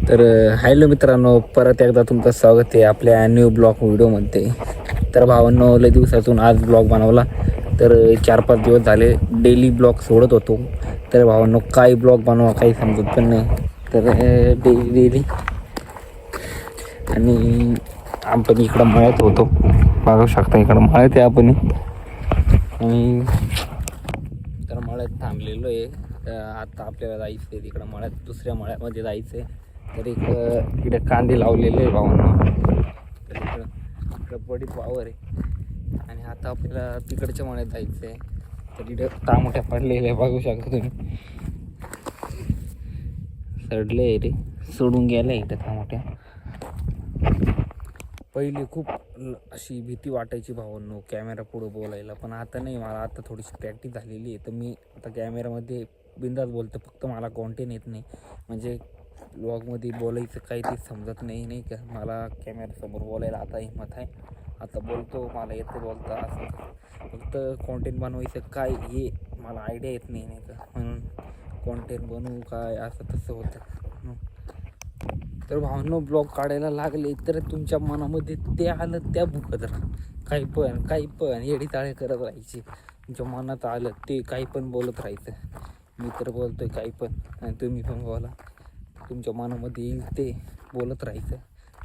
तर हॅलो मित्रांनो, परत एकदा तुमचं स्वागत आहे आपल्या न्यू ब्लॉग व्हिडिओमध्ये. तर भावांनो, लय दिवसातून आज ब्लॉग बनवला. तर 4-5 दिवस झाले डेली ब्लॉग सोडत होतो. तर भावांनो, काय ब्लॉग बनवा काही समजत पण नाही. तर डेली आणि आपण इकडं मळ्यात होतो, बघू शकता इकडं मळ्यात आहे आपण. आणि तर मळ्यात थांबलेलो आहे. आता आपल्याला जायचं आहे तिकडं मळ्यात, दुसऱ्या मळ्यामध्ये जायचं आहे. तर इकडे कांदे लावलेले आहे भावांना. तर इकडं बडीच वावर आहे आणि आता आपल्याला तिकडच्या मळ्यात जायचं आहे. तर इकडे टामोट्या पडलेल्या बघू शकता तुम्ही, सडले रे, सोडून गेले इकडे टामोट्या. पहिली खूप अशी भीती वाटायची भावांनो कॅमेरा पुढं बोलायला, पण आता नाही. मला आता थोडीशी प्रॅक्टिस झालेली आहे, तर मी आता कॅमेरामध्ये बिंदास बोलतो. फक्त मला कॉन्टेंट येत नाही, म्हणजे व्लॉगमध्ये बोलायचं काही ते समजत नाही का. मला कॅमेऱ्यासमोर बोलायला आता हिंमत आहे, आता बोलतो, मला येतं बोलता. असं फक्त कॉन्टेंट बनवायचं काय हे मला आयडिया येत नाही का, म्हणून कॉन्टेंट बनवू काय असं तसं होतं. तर भावनो, ब्लॉग काढायला लागले तर तुमच्या मनामध्ये ते आलं त्या भुकत राहा. काही पण येडी ताळे करत राहायचे. तुमच्या मनात आलं ते काही पण बोलत राहायचं. मी तर बोलतोय काही पण, आणि तुम्ही पण बोला. तुमच्या मनामध्ये येईल ते बोलत राहायचं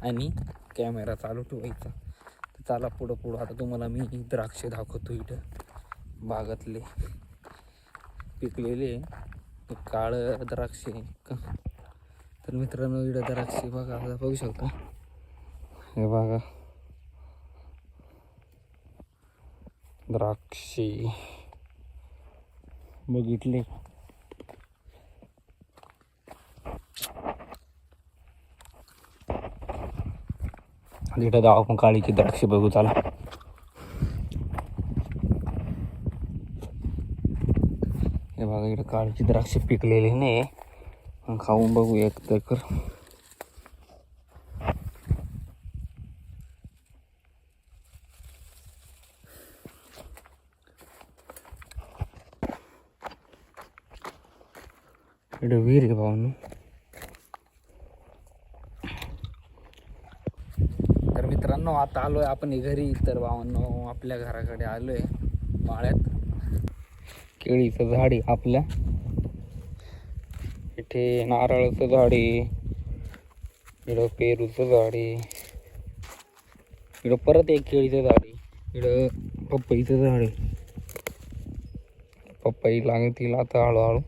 आणि कॅमेरा चालू ठेवायचा. तर चला पुढं आता तुम्हाला मी द्राक्ष दाखवतो. इथं बागातले पिकलेले काळं द्राक्ष. तर मित्रांनो, इकडं द्राक्षे बघा, आता बघू शकता. हे बघा द्राक्षे बघितले. इकडं जाऊ आपण काळीची द्राक्षे बघू, चला. हे बघा, इकडे काळीची द्राक्षे पिकलेले नाही, खाऊन बघू एक तर. इकडे विहीर आहे भावांनो. तर मित्रांनो, आता आलोय आपण घरी. तर भावांनो, आपल्या घराकडे आलोय माळ्यात. केळीचं झाड आहे आपल्या इथे, नारळाचं झाड आहे, इकडं पेरूचं झाड आहे, इकडं परत एक केळीचं झाड आहे, इकडं पपईचं झाड आहे. पपई लागतील आता हळूहळू.